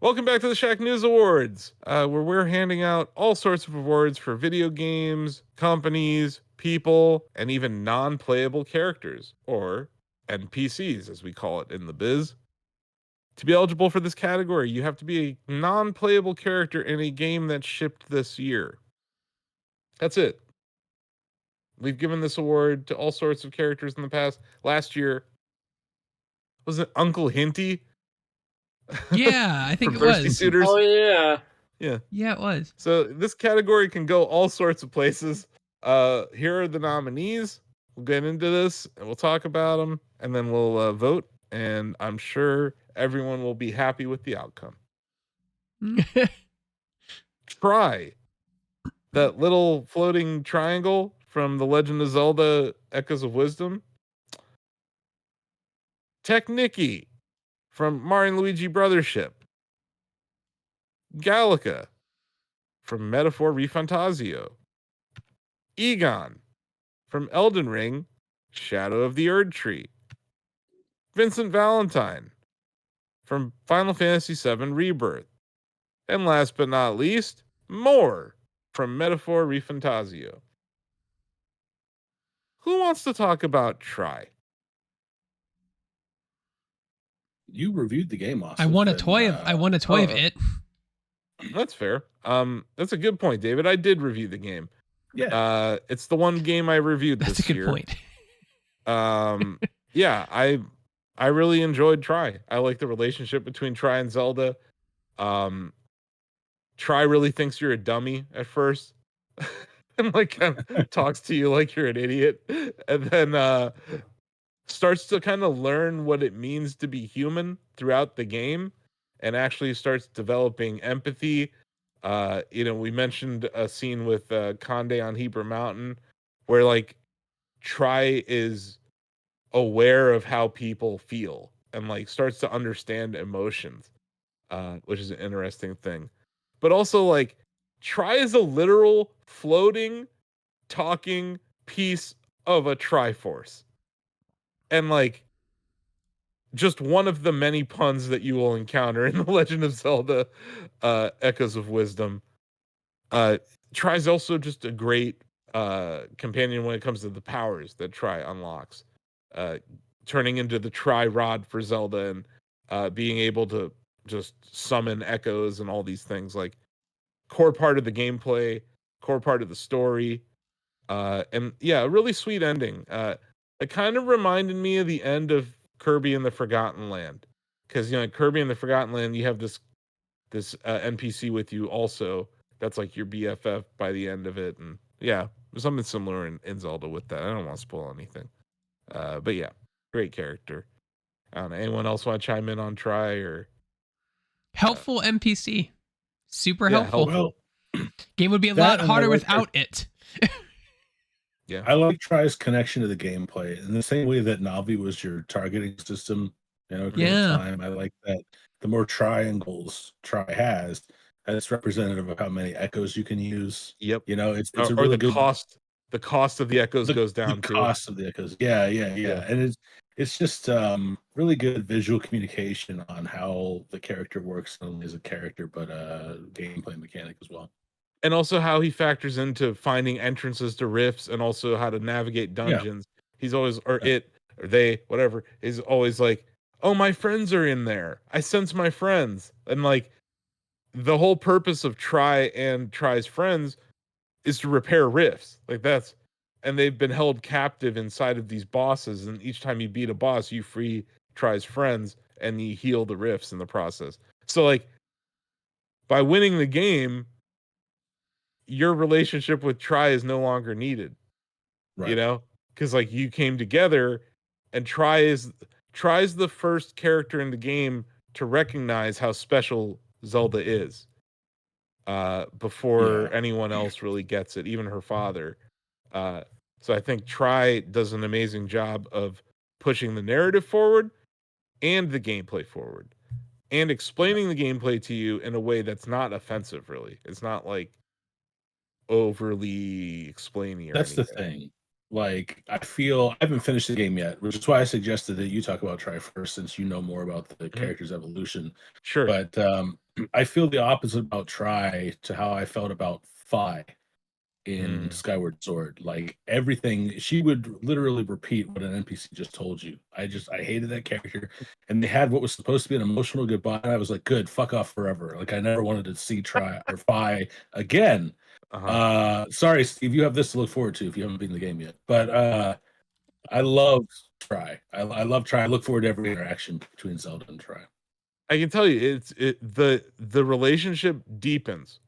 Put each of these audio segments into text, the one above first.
Welcome back to the Shacknews Awards, where we're handing out all sorts of awards for video games, companies, people, and even non-playable characters, or NPCs, as we call it in the biz. To be eligible for this category, you have to be a non-playable character in a game that shipped this year. That's it. We've given this award to all sorts of characters in the past. Last year, was it Uncle Hinty? Yeah, I think From it Thirsty was. Suitors? Oh yeah. Yeah. Yeah, it was. So this category can go all sorts of places. Here are the nominees. We'll get into this and we'll talk about them, and then we'll vote. And I'm sure everyone will be happy with the outcome. Try that little floating triangle from The Legend of Zelda: Echoes of Wisdom. Technicky from Mario and Luigi Brothership. Gallica from Metaphor ReFantazio. Egon from Elden Ring, Shadow of the Erd Tree. Vincent Valentine from Final Fantasy VII Rebirth. And last but not least, More from Metaphor ReFantazio. Who wants to talk about Try? You reviewed the game, Austin. I want a toy of it. That's fair. That's a good point, David. I did review the game. Yeah. It's the one game I reviewed That's this year. a good point. Yeah, I really enjoyed Try. I like the relationship between Try and Zelda. Try really thinks you're a dummy at first. And like kind of talks to you like you're an idiot. And then starts to kind of learn what it means to be human throughout the game, and actually starts developing empathy. We mentioned a scene with Conde on Heber Mountain where like Try is aware of how people feel and like starts to understand emotions, which is an interesting thing. But also like Try is a literal floating, talking piece of a Triforce. And like just one of the many puns that you will encounter in The Legend of Zelda Echoes of Wisdom. Try's also just a great companion when it comes to the powers that Try unlocks. Turning into the Try Rod for Zelda and being able to just summon echoes and all these things. Like core part of the gameplay, core part of the story. And yeah, a really sweet ending. It kind of reminded me of the end of Kirby and the Forgotten Land, because Kirby and the Forgotten Land, you have this NPC with you also that's like your BFF by the end of it, and yeah, there's something similar in Zelda with that. I don't want to spoil anything, but yeah, great character. I don't know. Anyone else want to chime in on Try or helpful NPC? Super helpful. Well, game would be a lot harder without it. Yeah, I like Try's connection to the gameplay in the same way that Navi was your targeting system. Time. I like that. The more triangles Try has, that's representative of how many echoes you can use. Yep. It's a really the good cost. The cost of the echoes goes down the too. Cost of the echoes. Yeah. And it's just really good visual communication on how the character works, not only as a character but gameplay mechanic as well. And also how he factors into finding entrances to rifts and also how to navigate dungeons. Yeah. He's always, or they, whatever, is always like, oh, my friends are in there. I sense my friends. And like the whole purpose of Try and Try's friends is to repair rifts. Like and they've been held captive inside of these bosses. And each time you beat a boss, you free Try's friends and you heal the rifts in the process. So like by winning the game, your relationship with Try is no longer needed, right? Because like you came together, and Try's the first character in the game to recognize how special Zelda is, before anyone else really gets it, even her father. So I think Try does an amazing job of pushing the narrative forward and the gameplay forward, and explaining the gameplay to you in a way that's not offensive. Really, it's not like overly explaining. That's the thing. Like, I haven't finished the game yet, which is why I suggested that you talk about Try first, since you know more about the character's evolution. Sure. But I feel the opposite about Try to how I felt about Fi in Skyward Sword. Like everything, she would literally repeat what an NPC just told you. I hated that character. And they had what was supposed to be an emotional goodbye. And I was like, good, fuck off forever. Like I never wanted to see Try or Fi again. Sorry, Steve, you have this to look forward to if you haven't beaten the game yet. But I love Try. I love Try. I look forward to every interaction between Zelda and Try. I can tell you, the relationship deepens.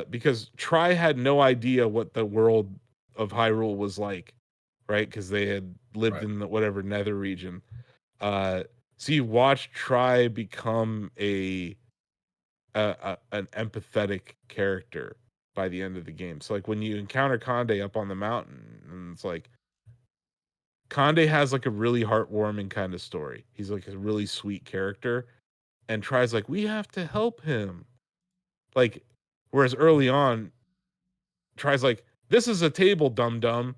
Because Try had no idea what the world of Hyrule was like, right? Because they had lived in the whatever Nether region. So you watch Try become an empathetic character by the end of the game. So like when you encounter Conde up on the mountain, and it's like Conde has like a really heartwarming kind of story. He's like a really sweet character, and Try's like, we have to help him. Like, whereas early on, Try's like, this is a table, dum dum.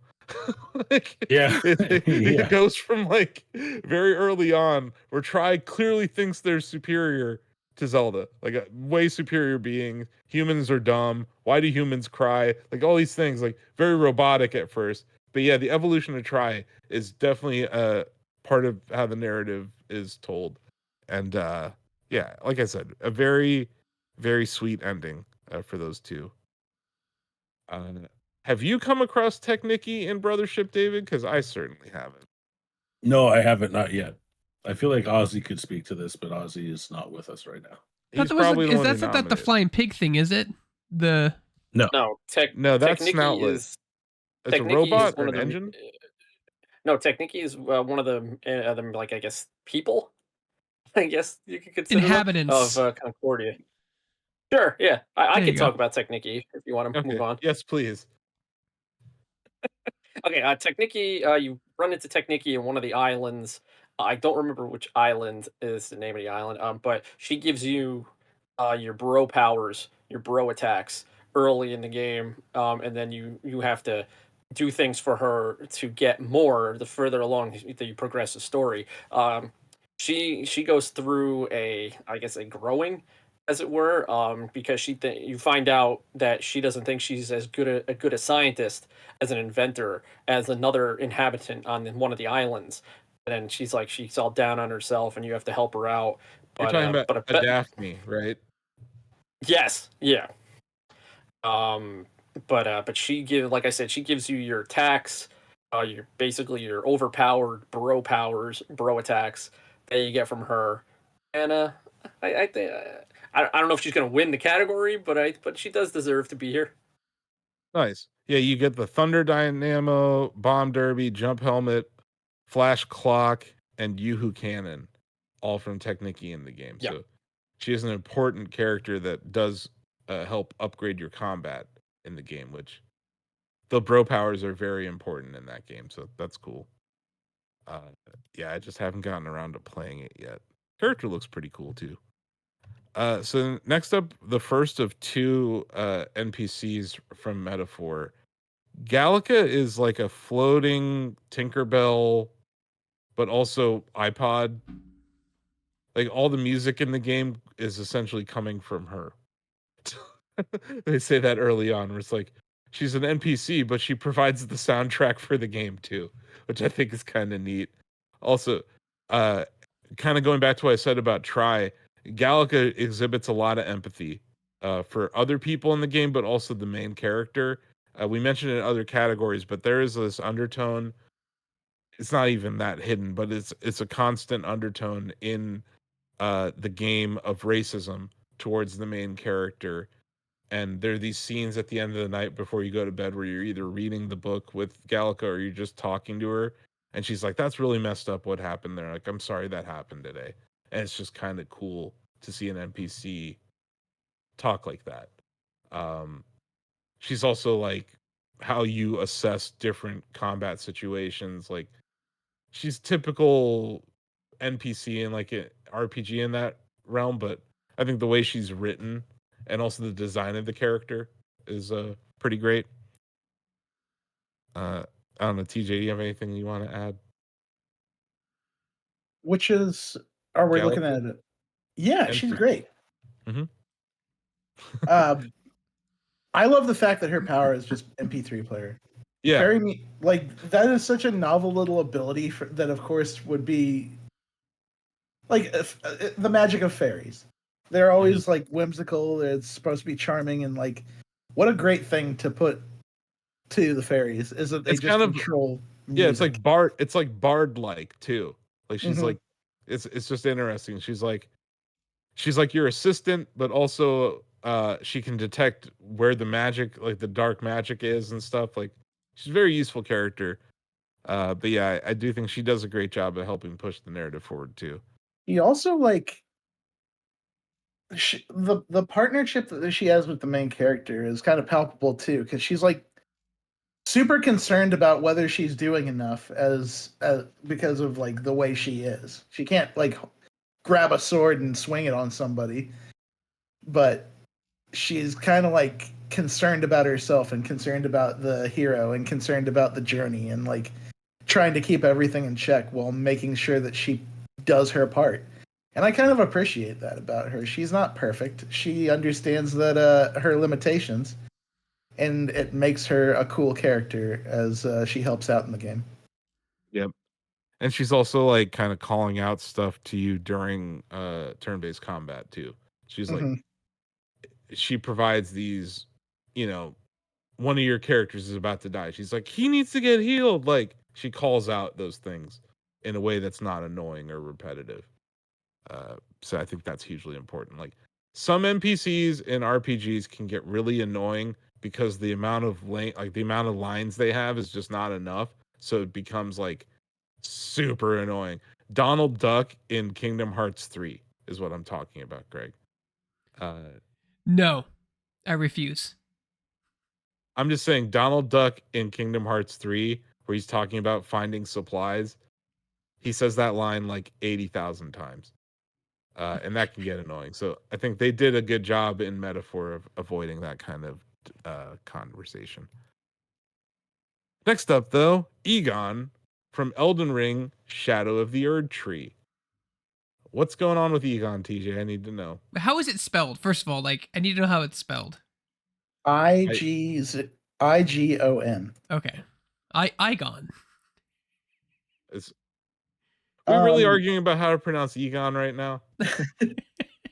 Like, it goes from like very early on where Try clearly thinks they're superior to Zelda, like a way superior being. Humans are dumb. Why do humans cry? Like all these things, like very robotic at first. But yeah, the evolution of Try is definitely a part of how the narrative is told. And yeah, like I said, a very, very sweet ending for those two. Have you come across Technicky in Brothership, David? Because I certainly haven't. No, I haven't, not yet. I feel like Ozzy could speak to this, but Ozzy is not with us right now. He's probably the one that's not the flying pig thing, is it? No, no, that's Snoutless. It's a robot or an engine. No, Technicky is one of the like I guess people. I guess you could consider inhabitants of Concordia. Sure, yeah, I could talk about Technicky if you want to move on. Yes, please. Okay, Technicky, you run into Technicky in one of the islands. I don't remember which island is the name of the island, but she gives you your bro powers, your bro attacks early in the game, and then you have to do things for her to get more the further along that you progress the story. She goes through I guess a growing, as it were, because you find out that she doesn't think she's as good a scientist as an inventor as another inhabitant on one of the islands, and she's all down on herself, and you have to help her out. You're talking about a Daphne, right? Yes, yeah. But like I said, she gives you your attacks, your basically your overpowered bro powers, bro attacks that you get from her, and I think. I don't know if she's going to win the category, but she does deserve to be here. Nice. Yeah, you get the Thunder Dynamo, Bomb Derby, Jump Helmet, Flash Clock, and Yoo-Hoo Cannon, all from Technicky in the game. Yeah. So she is an important character that does help upgrade your combat in the game, which the bro powers are very important in that game. So that's cool. Yeah, I just haven't gotten around to playing it yet. Character looks pretty cool too. So next up, the first of two NPCs from Metaphor. Gallica is like a floating Tinkerbell, but also iPod. Like all the music in the game is essentially coming from her. They say that early on, where it's like she's an NPC, but she provides the soundtrack for the game too, which I think is kind of neat. Also, kind of going back to what I said about Try, Gallica exhibits a lot of empathy for other people in the game, but also the main character. We mentioned it in other categories, but there is this undertone. It's not even that hidden, but it's a constant undertone in the game of racism towards the main character. And there are these scenes at the end of the night before you go to bed where you're either reading the book with Gallica or you're just talking to her. And she's like, that's really messed up what happened there. Like, I'm sorry that happened today. And it's just kind of cool to see an NPC talk like that. She's also like how you assess different combat situations. Like, she's typical NPC in like an RPG in that realm, but I think the way she's written and also the design of the character is pretty great. I don't know, TJ, do you have anything you want to add? Are we looking at it? Yeah, she's great. I love the fact that her power is just MP3 player. Yeah. That is such a novel little ability that, of course, would be like the magic of fairies. They're always like whimsical. It's supposed to be charming, and like, what a great thing to put to the fairies is that they just control music. Yeah, it's like bard like too. Like she's like, it's just interesting. She's like your assistant, but also she can detect where the magic, like the dark magic is and stuff. Like she's a very useful character. But yeah, I do think she does a great job of helping push the narrative forward too. He also like the partnership that she has with the main character is kind of palpable too, because she's like super concerned about whether she's doing enough as because of like the way she is. She can't like grab a sword and swing it on somebody, but she's kind of like concerned about herself and concerned about the hero and concerned about the journey and like trying to keep everything in check while making sure that she does her part. And I kind of appreciate that about her. She's not perfect. She understands that her limitations, and it makes her a cool character as she helps out in the game. Yep. And she's also like kind of calling out stuff to you during turn-based combat too. She's like, she provides these, one of your characters is about to die. She's like, he needs to get healed. Like she calls out those things in a way that's not annoying or repetitive. So I think that's hugely important. Like some NPCs in RPGs can get really annoying because the amount of lines they have is just not enough. So it becomes like super annoying. Donald Duck in Kingdom Hearts 3 is what I'm talking about, Greg. No, I refuse. I'm just saying Donald Duck in Kingdom Hearts 3, where he's talking about finding supplies, he says that line like 80,000 times. And that can get annoying. So I think they did a good job in metaphor of avoiding that kind of conversation. Next up, though, Egon from Elden Ring, Shadow of the Erd Tree. What's going on with Egon, TJ? I need to know. How is it spelled? First of all, like, I need to know how it's spelled. IGON. Okay. Igon. We're really arguing about how to pronounce Egon right now.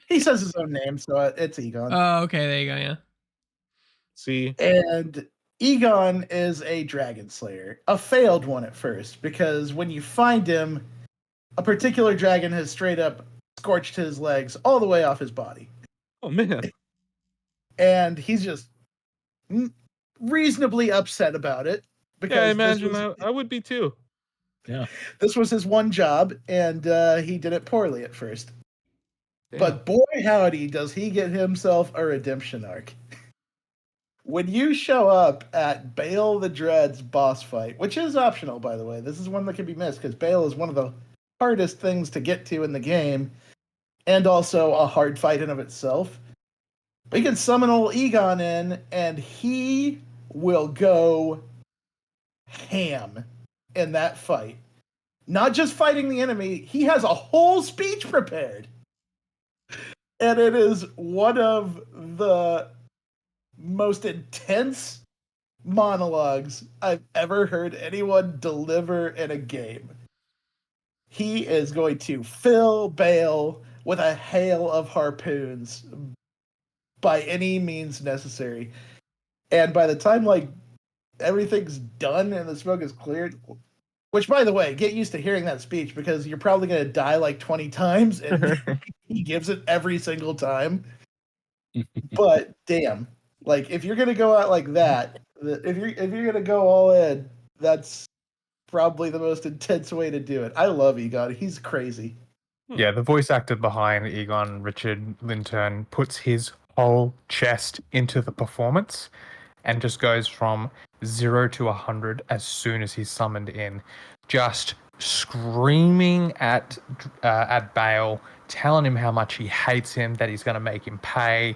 He says his own name, so it's Egon. Oh, okay, there you go, yeah. See? And Egon is a dragon slayer. A failed one at first, because when you find him, a particular dragon has straight up scorched his legs all the way off his body. Oh, man. And he's just reasonably upset about it. Because I imagine I would be too. Yeah. This was his one job, and he did it poorly at first. Damn. But boy, howdy, does he get himself a redemption arc. When you show up at Bale the Dread's boss fight, which is optional, by the way, this is one that can be missed, because Bale is one of the hardest things to get to in the game, and also a hard fight in of itself. We can summon old Egon in, and he will go ham in that fight. Not just fighting the enemy, he has a whole speech prepared. And it is one of the most intense monologues I've ever heard anyone deliver in a game. He is going to fill Bale with a hail of harpoons by any means necessary. And by the time everything's done and the smoke is cleared, which, by the way, get used to hearing that speech, because you're probably going to die 20 times, and he gives it every single time. But damn, if you're going to go out like that, if you're going to go all in, that's probably the most intense way to do it. I love Egon. He's crazy. Yeah, the voice actor behind Egon, Richard Linton, puts his whole chest into the performance and just goes from 0 to 100 as soon as he's summoned in, just screaming at Bale, telling him how much he hates him, that he's going to make him pay.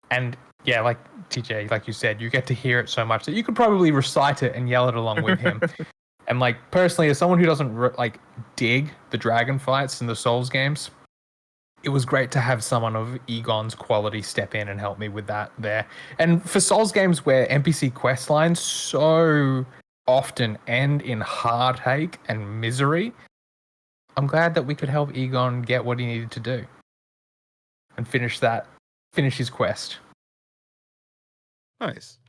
And yeah, like TJ, like you said, you get to hear it so much that you could probably recite it and yell it along with him. And personally, as someone who doesn't dig the dragon fights in the Souls games, it was great to have someone of Egon's quality step in and help me with that there. And for Souls games where NPC quest lines so often end in heartache and misery, I'm glad that we could help Egon get what he needed to do and finish his quest. Nice.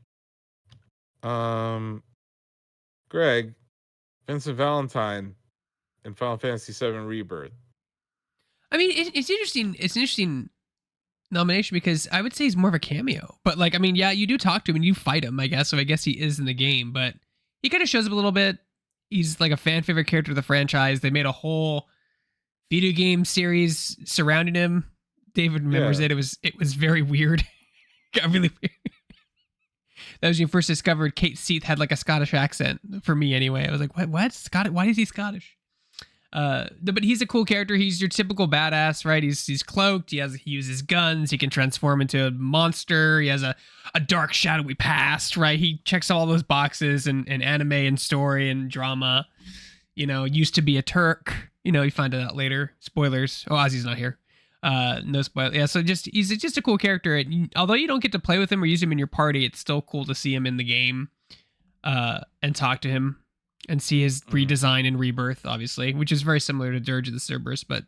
Greg, Vincent Valentine in Final Fantasy VII Rebirth. I mean, it's interesting. It's an interesting nomination because I would say he's more of a cameo. But like, I mean, yeah, you do talk to him and you fight him, I guess. So I guess he is in the game, but he kind of shows up a little bit. He's like a fan favorite character of the franchise. They made a whole video game series surrounding him. David remembers it. It was very weird. Got really weird. That was when you first discovered Kate Seath had like a Scottish accent for me anyway. I was like, what? Scottish? Why is he Scottish? But he's a cool character. He's your typical badass, right? He's cloaked. He uses guns. He can transform into a monster. He has a dark, shadowy past, right? He checks all those boxes in anime and story and drama. You know, used to be a Turk. You know, you find it out later. Spoilers. Oh, Ozzy's not here. No spoiler. Yeah, so he's just a cool character. Although you don't get to play with him or use him in your party, it's still cool to see him in the game and talk to him. And see his redesign and rebirth, obviously, which is very similar to Dirge of the Cerberus, but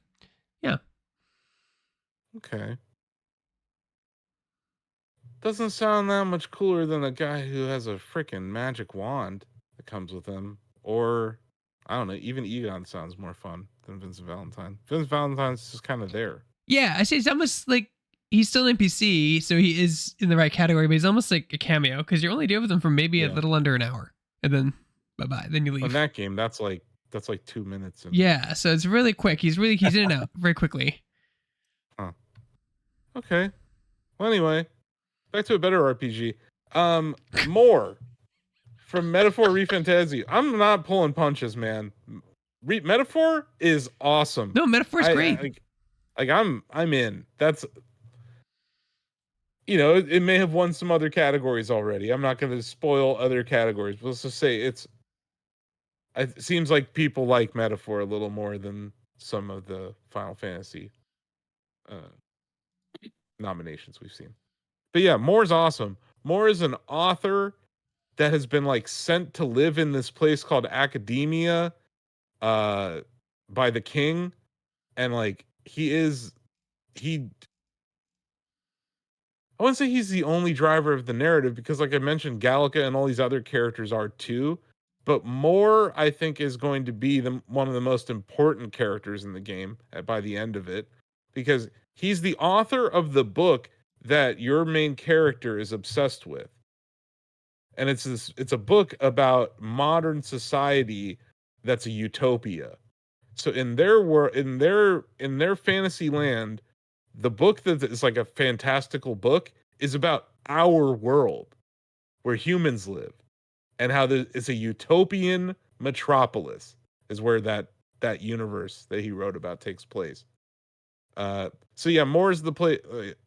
yeah. Okay. Doesn't sound that much cooler than a guy who has a freaking magic wand that comes with him. Or, I don't know, even Egon sounds more fun than Vincent Valentine. Vincent Valentine's just kind of there. Yeah, I say it's almost like he's still an NPC, so he is in the right category, but he's almost like a cameo, because you're only dealing with him for maybe a little under an hour. And then bye-bye. Then you leave. In that game, that's like 2 minutes. Yeah, so it's really quick. He's in and out very quickly. Huh. Okay. Well, anyway, back to a better RPG. More from Metaphor ReFantazio. I'm not pulling punches, man. Metaphor is awesome. No, Metaphor's great. I'm in. That's, you know, it may have won some other categories already. I'm not going to spoil other categories, but let's just say it seems like people like Metaphor a little more than some of the Final Fantasy nominations we've seen. But yeah, Moore's awesome. Moore is an author that has been like sent to live in this place called Academia by the king. And like I wouldn't say he's the only driver of the narrative, because like I mentioned, Gallica and all these other characters are too. But Moore, I think, is going to be one of the most important characters in the game by the end of it, because he's the author of the book that your main character is obsessed with. And it's a book about modern society that's a utopia. So in their fantasy land, the book that is like a fantastical book is about our world where humans live. And how it's a utopian metropolis is where that universe that he wrote about takes place. So yeah, Moore is the place.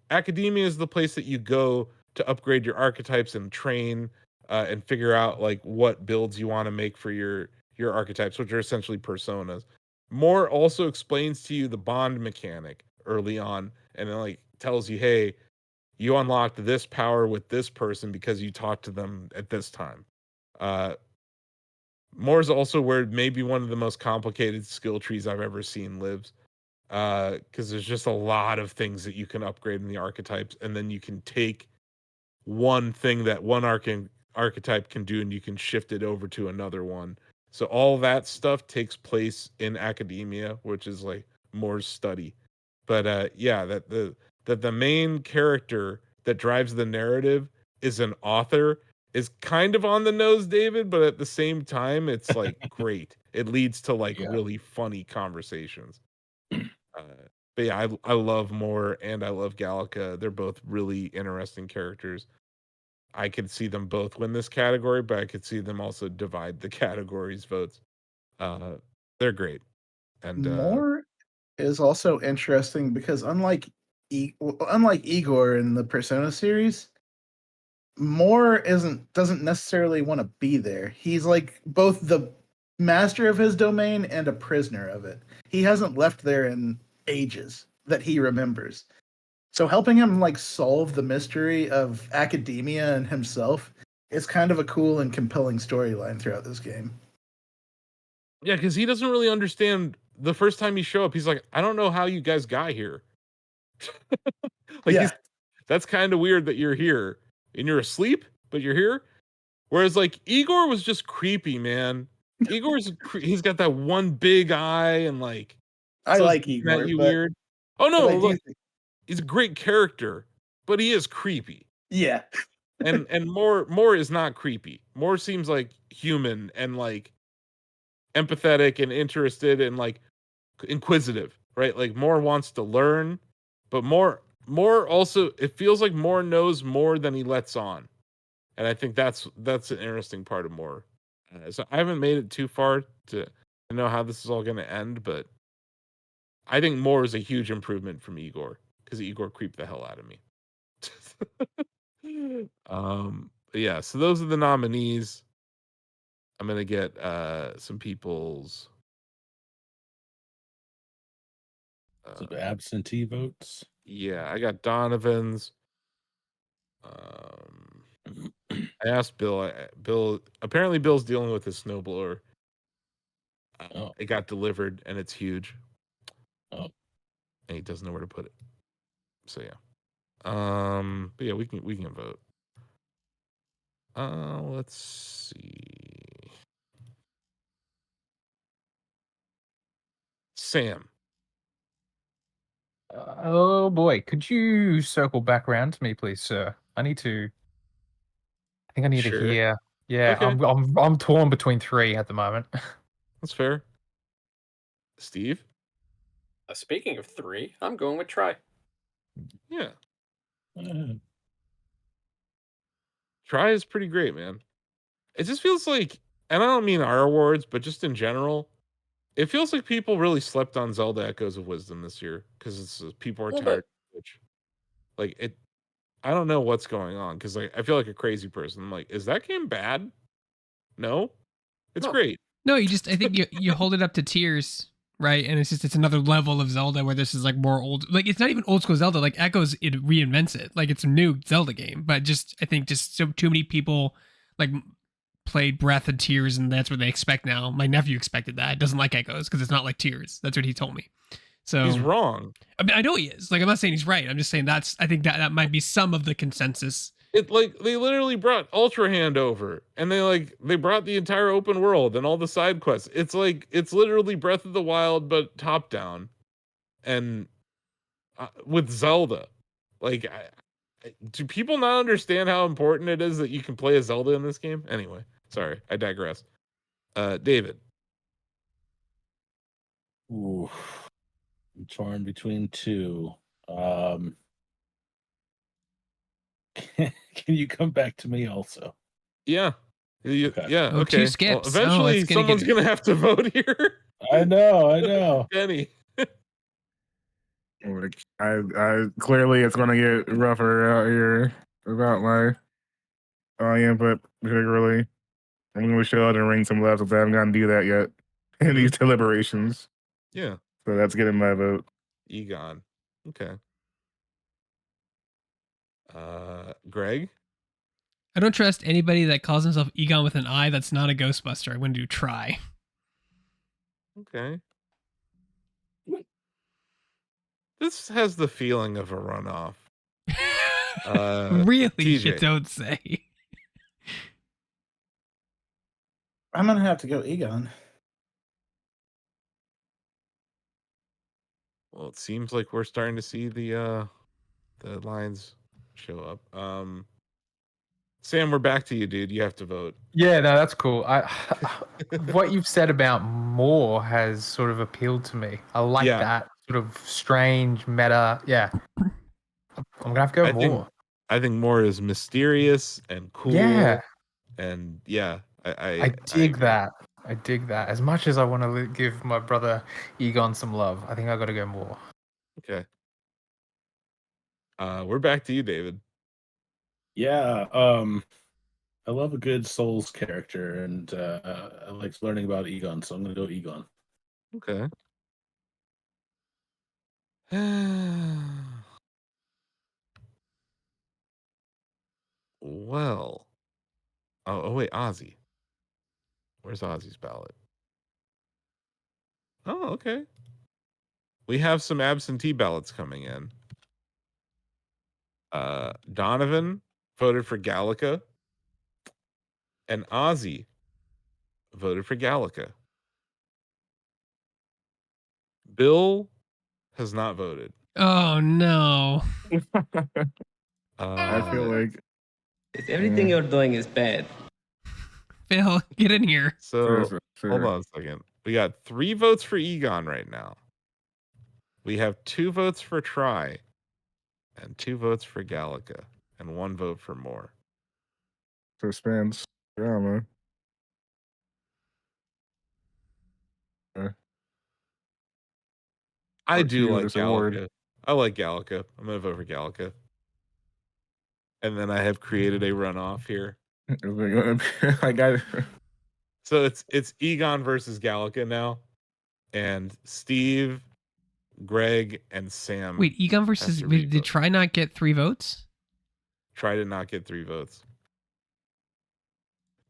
Academia is the place that you go to upgrade your archetypes and train and figure out like what builds you want to make for your archetypes, which are essentially personas. Moore also explains to you the bond mechanic early on, and then like tells you, hey, you unlocked this power with this person because you talked to them at this time. Moore's also where maybe one of the most complicated skill trees I've ever seen lives, because there's just a lot of things that you can upgrade in the archetypes, and then you can take one thing that one archetype can do and you can shift it over to another one. So all that stuff takes place in Academia, which is like Moore's study. But yeah, that the main character that drives the narrative is an author is kind of on the nose, David, but at the same time, it's like great. It leads to like really funny conversations. But yeah, I love Moore and I love Gallica. They're both really interesting characters. I could see them both win this category, but I could see them also divide the categories votes. They're great. And Moore is also interesting because unlike Igor in the Persona series, Moore doesn't necessarily want to be there. He's like both the master of his domain and a prisoner of it. He hasn't left there in ages, that he remembers. So helping him like solve the mystery of academia and himself is kind of a cool and compelling storyline throughout this game. Yeah, because he doesn't really understand. The first time you show up, he's like, I don't know how you guys got here. That's kind of weird that you're here and you're asleep, but you're here. Whereas like Igor was just creepy, man. He's got that one big eye and like I like Igor, you but, weird. Oh no, look, he's a great character, but he is creepy. Yeah. and Moore is not creepy. Moore seems like human and like empathetic and interested and like inquisitive, right? Like Moore wants to learn, but Moore also, it feels like Moore knows more than he lets on. And I think that's an interesting part of Moore. So I haven't made it too far to know how this is all going to end, but I think Moore is a huge improvement from Igor because Igor creeped the hell out of me. Yeah, so those are the nominees. I'm gonna get some people's some absentee votes. Yeah, I got Donovan's. I asked Bill. Bill apparently Bill's dealing with his snowblower. It got delivered and it's huge. And he doesn't know where to put it. So yeah. But yeah, we can vote. Let's see. Sam. Oh boy, could you circle back around to me, please, sir? I think I need to hear. Yeah, okay. I'm torn between 3 at the moment. That's fair. Steve? Speaking of 3, I'm going with Try. Yeah. Try is pretty great, man. It just feels like, and I don't mean our awards, but just in general, it feels like people really slept on Zelda Echoes of Wisdom this year because people are tired. Like it, I don't know what's going on because like I feel like a crazy person. I'm like, is that game bad? No, it's great. No, I think you hold it up to Tears, right? And it's another level of Zelda where this is like more old. Like it's not even old school Zelda. Like Echoes, it reinvents it. Like it's a new Zelda game, but I think so too many people like played Breath and Tears, and that's what they expect now. My nephew expected that. It doesn't like Echoes because it's not like Tears. That's what he told me. So he's wrong. I mean, I know he is. Like I'm not saying he's right. I'm just saying I think that might be some of the consensus. It like they literally brought Ultra Hand over, and they brought the entire open world and all the side quests. It's like it's literally Breath of the Wild but top down, and with Zelda. Like, do people not understand how important it is that you can play a Zelda in this game? Anyway, sorry, I digress. David. Ooh, I'm torn between 2. Can you come back to me also? Yeah. Okay. Yeah. Oh, okay. 2 skips. Well, eventually, someone's gonna have to vote here. I know. Benny. I clearly it's gonna get rougher out here about my input, particularly. I'm gonna show out and ring some left, but I haven't gotten to do that yet in these deliberations. Yeah. So that's getting my vote. Egon. Okay. Greg? I don't trust anybody that calls himself Egon with an I that's not a Ghostbuster. I'm going to do Try. Okay. This has the feeling of a runoff. Really? TJ. You don't say. I'm going to have to go Egon. Well, it seems like we're starting to see the lines show up. Sam, we're back to you, dude. You have to vote. Yeah, no, that's cool. What you've said about Moore has sort of appealed to me. I like that sort of strange meta. Yeah, I'm gonna have to go Moore. I think Moore is mysterious and cool. Yeah, and yeah, I dig that. I dig that. As much as I want to give my brother Egon some love, I think I got to go Moore. Okay. We're back to you, David. Yeah, I love a good Souls character, and I like learning about Egon, so I'm gonna go Egon. Okay. Well. Oh, wait, Ozzy. Where's Ozzy's ballot? Oh, okay. We have some absentee ballots coming in. Donovan voted for Gallica, and Ozzy voted for Gallica. Bill has not voted. Oh no. I feel like everything you're doing is bad. Phil, get in here. So hold on a second. We got 3 votes for Egon right now. We have 2 votes for Try, and 2 votes for Gallica, and 1 vote for Moore. Suspense. Drama. I do like Gallica. Award. I like Gallica. I'm gonna vote for Gallica. And then I have created a runoff here. I got it. So it's Egon versus Gallica now, and Steve, Greg, and Sam. Wait, Egon versus did Try not get 3 votes? Try to not get 3 votes.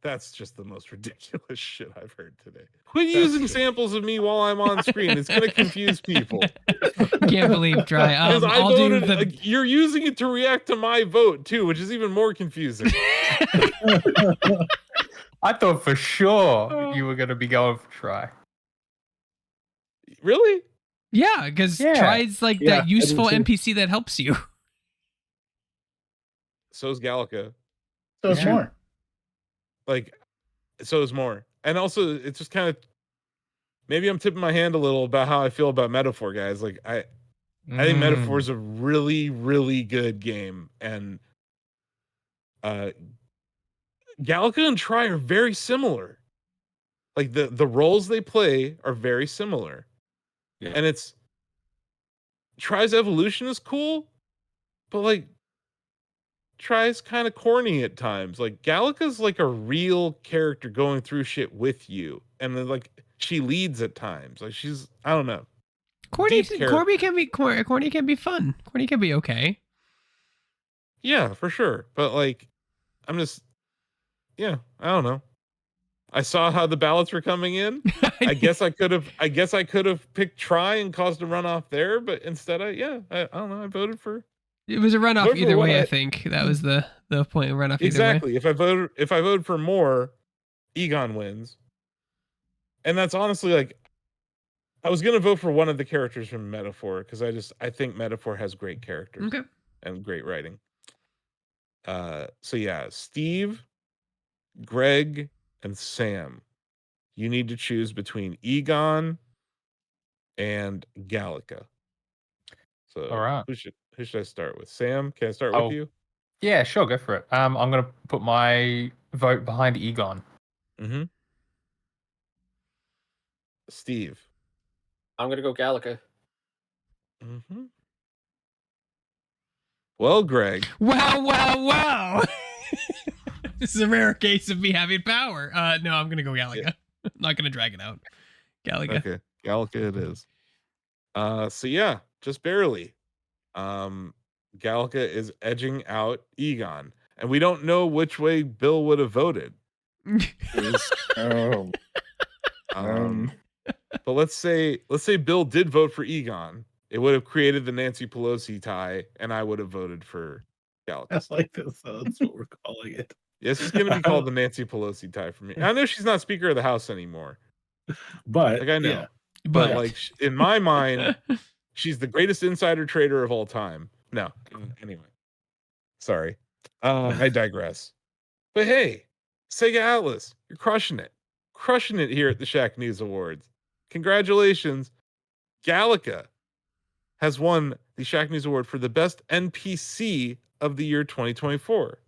That's just the most ridiculous shit I've heard today. Quit using samples of me while I'm on screen. It's gonna confuse people. Can't believe Try. I voted, you're using it to react to my vote too, which is even more confusing. I thought for sure you were going to be going for Try. Really? Yeah, because Try's like that useful NPC that helps you. So's Gallica. So's Moore. Like, so is Moore. And also, it's just kind of, maybe I'm tipping my hand a little about how I feel about Metaphor, guys. Like, I think Metaphor is a really, really good game. And Gallica and Try are very similar. Like, the roles they play are very similar. Yeah. And it's, Try's evolution is cool, but like, Try's kind of corny at times. Like, Gallica's like a real character going through shit with you, and then like she leads at times. Like, she's, I don't know. Corny can be fun. Corny can be okay. Yeah, for sure. But like, I'm just, I don't know. I saw how the ballots were coming in. I guess I could have picked Try and caused a runoff there, but instead I don't know. I voted for. It was a runoff either way. I think that was the point. Runoff exactly. Either way. If I voted for Moore, Egon wins, and that's honestly like, I was gonna vote for one of the characters from Metaphor because I think Metaphor has great characters and great writing. So yeah, Steve, Greg, and Sam, you need to choose between Egon and Gallica. So all right, who should I start with? Sam, can I start with you? Yeah, sure, go for it. I'm gonna put my vote behind Egon. Mm-hmm. Steve. I'm gonna go Gallica. Mm-hmm. Well, Greg. Wow. This is a rare case of me having power. No, I'm gonna go Gallica. Yeah. I'm not gonna drag it out. Gallica. Okay, Gallica it is. So yeah, just barely. Gallica is edging out Egon, and we don't know which way Bill would have voted. But let's say Bill did vote for Egon. It would have created the Nancy Pelosi tie, and I would have voted for Gallica. That's like this. That's what we're calling it. Yes, it's going to be called the Nancy Pelosi tie for me. I know she's not Speaker of the House anymore, but like I know, but like in my mind, she's the greatest insider trader of all time. No, anyway, sorry, I digress. But hey, Sega Atlas, you're crushing it here at the Shacknews Awards. Congratulations, Gallica has won the Shacknews Award for the best NPC of the year 2024.